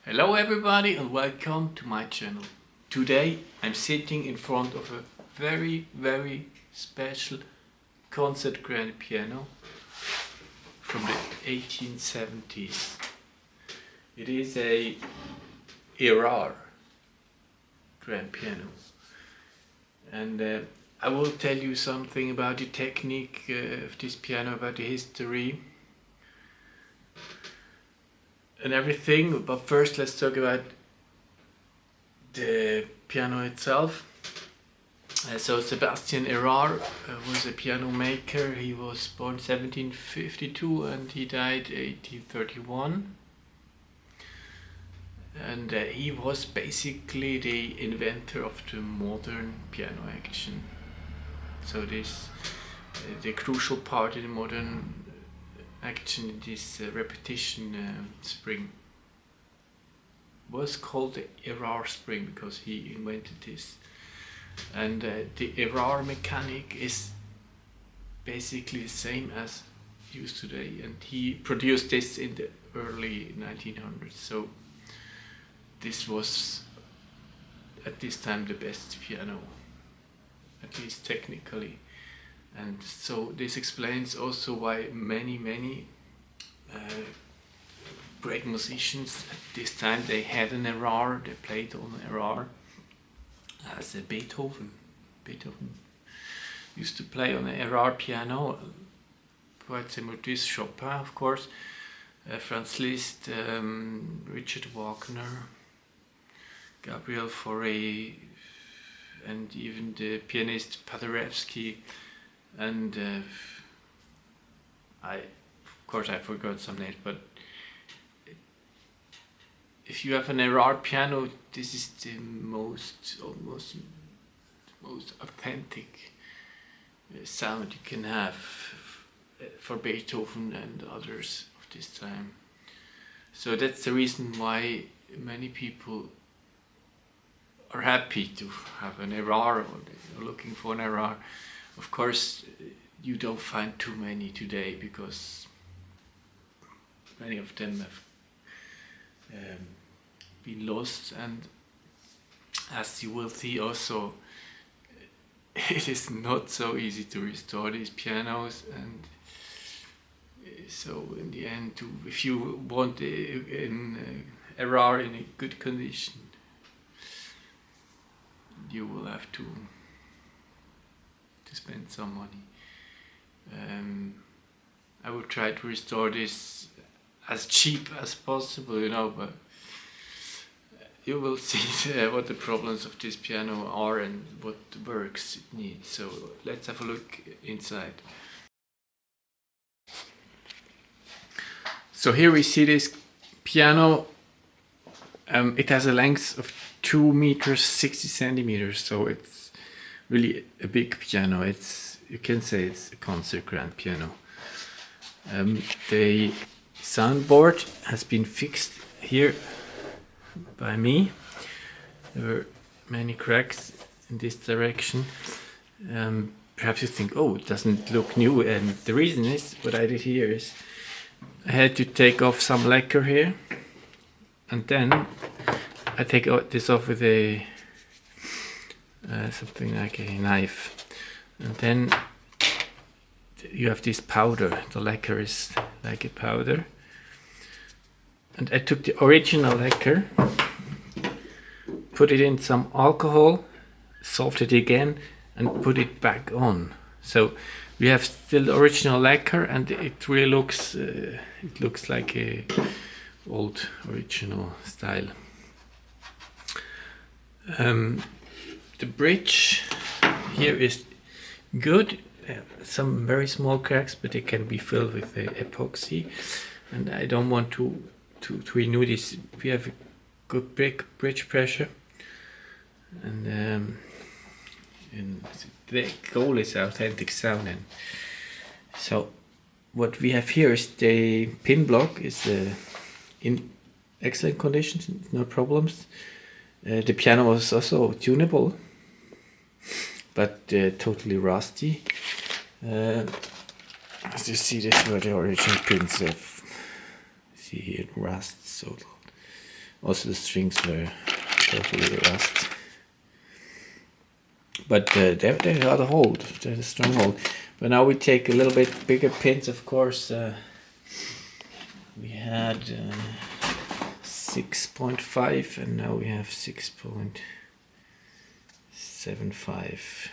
Hello everybody and welcome to my channel. Today I'm sitting in front of a very special concert grand piano from the 1870s. It is a Erard grand piano, and I will tell you something about the technique of this piano, about the history and everything, but first let's talk about the piano itself. So Sebastian Erard was a piano maker. He was born 1752 and he died 1831. And he was basically the inventor of the modern piano action. So this, the crucial part in modern action in this repetition spring was called the Erard spring because he invented this. And the Erard mechanic is basically the same as used today, and he produced this in the early 1900s. So this was at this time the best piano, at least technically. And so this explains also why many great musicians at this time, they had an Erard, they played on an Erard, as Beethoven. Beethoven used to play on an Erard piano, quite similar to this. Chopin, of course, Franz Liszt, Richard Wagner, Gabriel Fauré, and even the pianist Paderewski. And of course I forgot some names, but if you have an Erard piano, this is the most authentic sound you can have for Beethoven and others of this time. So that's the reason why many people are happy to have an Erard, or they're looking for an Erard. Of course, you don't find too many today because many of them have been lost, and as you will see also, it is not so easy to restore these pianos. And so in the end, if you want an Erard in a good condition, you will have to spend some money. I will try to restore this as cheap as possible, but you will see what the problems of this piano are and what works it needs. So let's have a look inside. So here we see this piano. It has a length of 2 meters 60 centimeters, so it's really a big piano. You can say it's a concert grand piano. The soundboard has been fixed here by me. There were many cracks in this direction. Perhaps you think, oh, it doesn't look new, and the reason is, what I did here is I had to take off some lacquer here, and then I take this off with a something like a knife, and then you have this powder. The lacquer is like a powder, and I took the original lacquer, put it in some alcohol, solved it again, and put it back on. So we have still the original lacquer, and it really looks like a old original style. The bridge here is good. Some very small cracks, but they can be filled with epoxy, and I don't want to renew this. We have a good bridge pressure, and the goal is authentic sound. And so what we have here is the pin block is in excellent condition, no problems. The piano was also tunable, but totally rusty. As you see, this were the original pins. See, it rusts so Also the strings were totally rust. But they got a hold, they had a strong hold. But now we take a little bit bigger pins, of course. We had 6.5 and now we have 6.75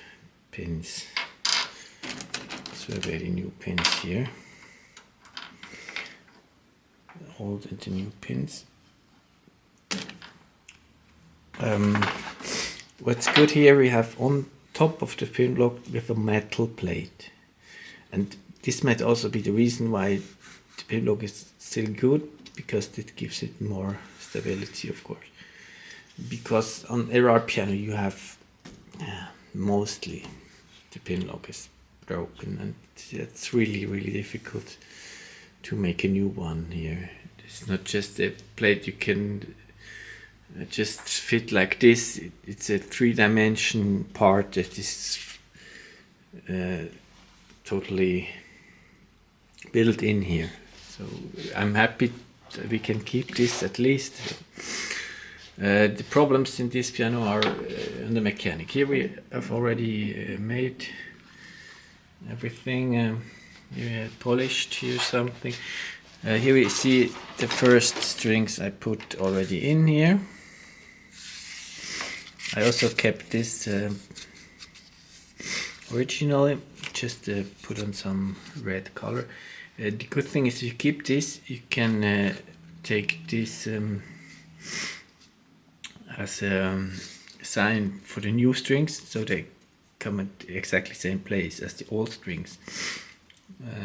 pins. So very new pins here. Old and the new pins. What's good here, we have on top of the pin block with a metal plate. And this might also be the reason why the pin block is still good, because it gives it more stability, of course. Because on Erard piano you have mostly the pin lock is broken, and it's really difficult to make a new one here. It's not just a plate you can just fit like this. It's a 3-dimension part that is totally built in here. So I'm happy that we can keep this at least. The problems in this piano are on the mechanic. Here we have already made everything. Here polished, here something. Here we see the first strings I put already in here. I also kept this originally, just put on some red color. The good thing is if you keep this, you can take this as a sign for the new strings, so they come at exactly the same place as the old strings.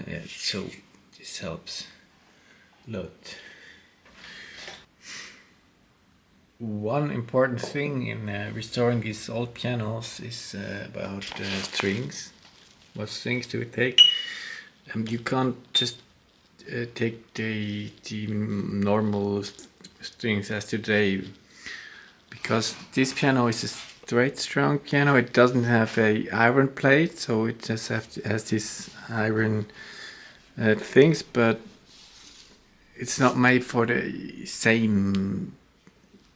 Yeah, so this helps a lot. One important thing in restoring these old pianos is about strings. What strings do we take? You can't just take the normal strings as today, because this piano is a straight strong piano. It doesn't have a iron plate, so it just has these iron things, but it's not made for the same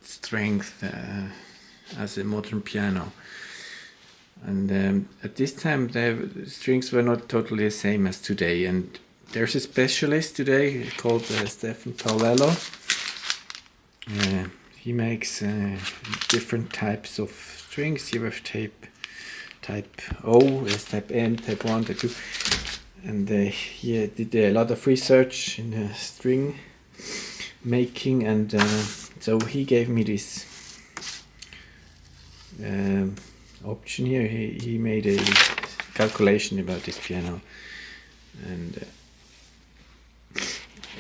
strength as a modern piano. And at this time the strings were not totally the same as today, and there's a specialist today called Stefan Paolello. He makes different types of strings. Here we have type O, type M, type 1, type 2, and he did a lot of research in string making, and so he gave me this option here. He made a calculation about this piano, and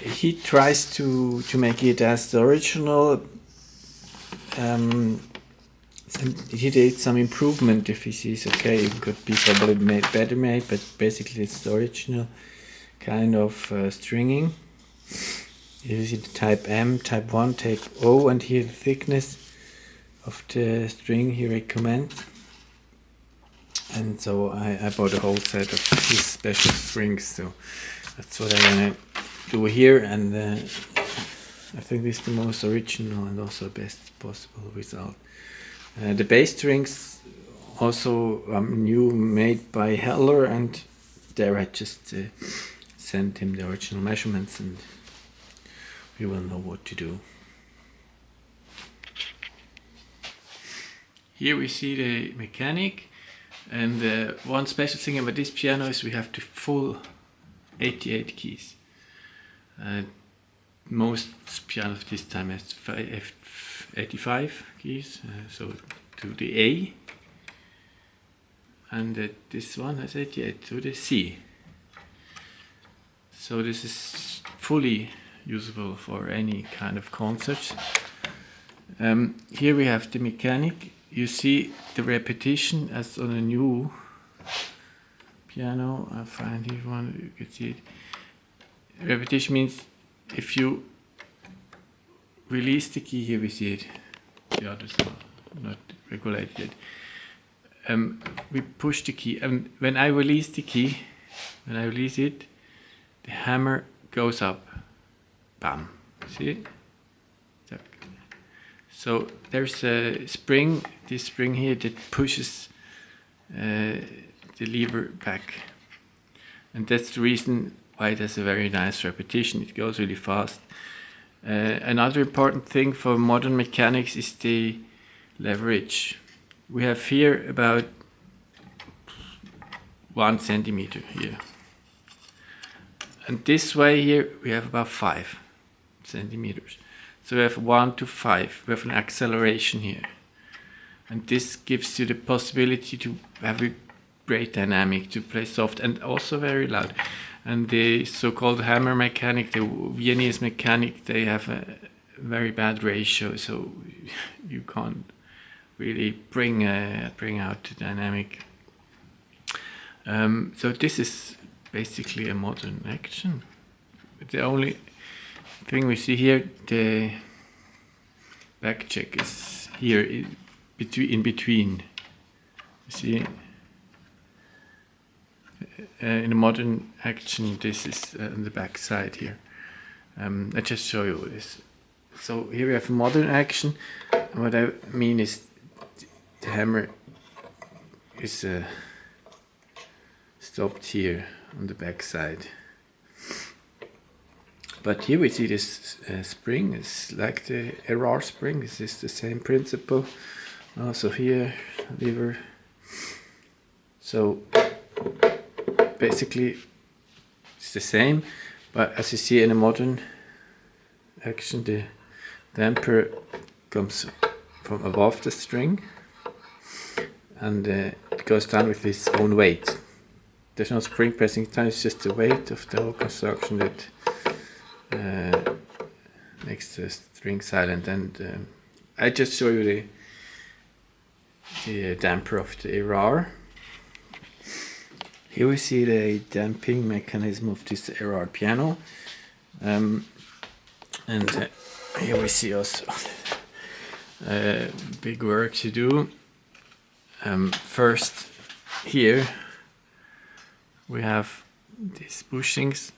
he tries to make it as the original. He did some improvement if he sees, okay, it could be probably better made, but basically it's the original kind of stringing. You see the type M, type 1, type O, and here the thickness of the string he recommends. And so I bought a whole set of his special strings, so that's what I'm gonna do here, and I think this is the most original and also best possible result. The bass strings also new, made by Heller, and there I just sent him the original measurements, and we will know what to do. Here we see the mechanic, and one special thing about this piano is we have the full 88 keys. Most pianos this time has 85 keys, so to the A, and this one has 88 to the C. So this is fully usable for any kind of concert. Here we have the mechanic. You see the repetition as on a new piano. I'll find here one, you can see it. Repetition means if you release the key, here we see it, the others are not regulated. We push the key, and when I release the key, when I release it, the hammer goes up. Bam. See it? So there's a spring, this spring here, that pushes the lever back. And that's the reason why it has a very nice repetition. It goes really fast. Another important thing for modern mechanics is the leverage. We have here about 1 centimeter here. And this way here we have about 5 centimeters. So we have 1 to 5. We have an acceleration here. And this gives you the possibility to have a great dynamic, to play soft and also very loud. And the so-called hammer mechanic, the Viennese mechanic, they have a very bad ratio, so you can't really bring out the dynamic. So this is basically a modern action. The only thing we see here, the back check is here in between. You see, in a modern action, this is on the back side here. I just show you this. So here we have a modern action. And what I mean is the hammer is stopped here on the back side. But here we see this spring. It's like the Erard spring. This is the same principle. Also here, lever. So basically it's the same, but as you see in a modern action, the damper comes from above the string and it goes down with its own weight. There's no spring pressing time, it's just the weight of the whole construction that makes the string silent. And I just show you the damper of the Erard. Here we see the damping mechanism of this Erard piano, and here we see also big work to do. First, here we have these bushings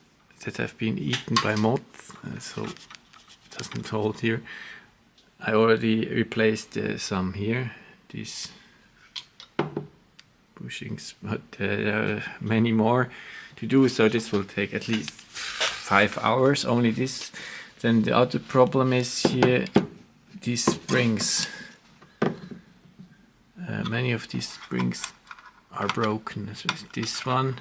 that have been eaten by moths, so it doesn't hold here. I already replaced some here, these bushings, but there are many more to do, so this will take at least 5 hours, only this. Then the other problem is here, these springs. Many of these springs are broken. So this one,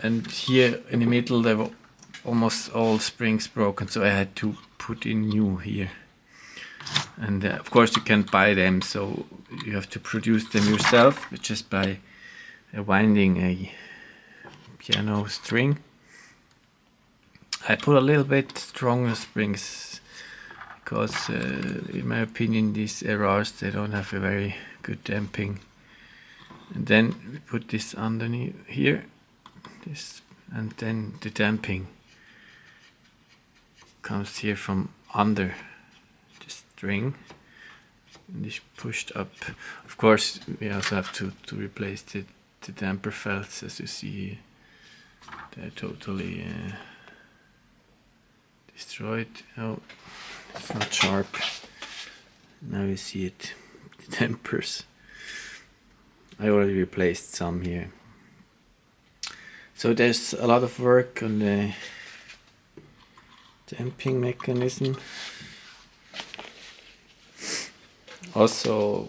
and here in the middle there were almost all springs broken, so I had to put in new here. And of course you can't buy them, so you have to produce them yourself just by winding a piano string. I put a little bit stronger springs because in my opinion these Erards, they don't have a very good damping. And then we put this underneath here, this, and then the damping comes here from under the string and is pushed up. Of course we also have to replace the damper felts, as you see. They're totally destroyed. Oh, it's not sharp. Now you see it, the dampers. I already replaced some here. So there's a lot of work on the damping mechanism. Also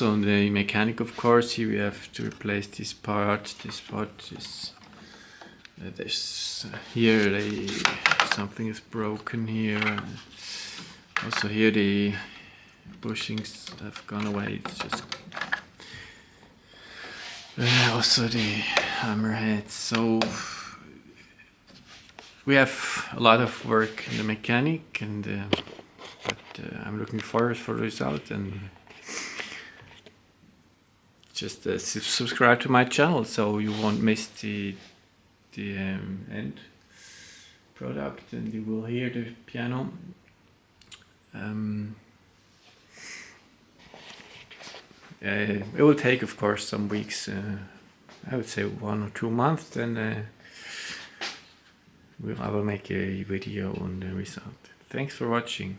on the mechanic, of course, here we have to replace this part. This part is there's here something is broken here. Also here the bushings have gone away. It's just also the hammerheads. So we have a lot of work in the mechanic, and but I'm looking forward for the result. And just subscribe to my channel so you won't miss the end product, and you will hear the piano. It will take, of course, some weeks. I would say 1 or 2 months. Then I will make a video on the result. Thanks for watching.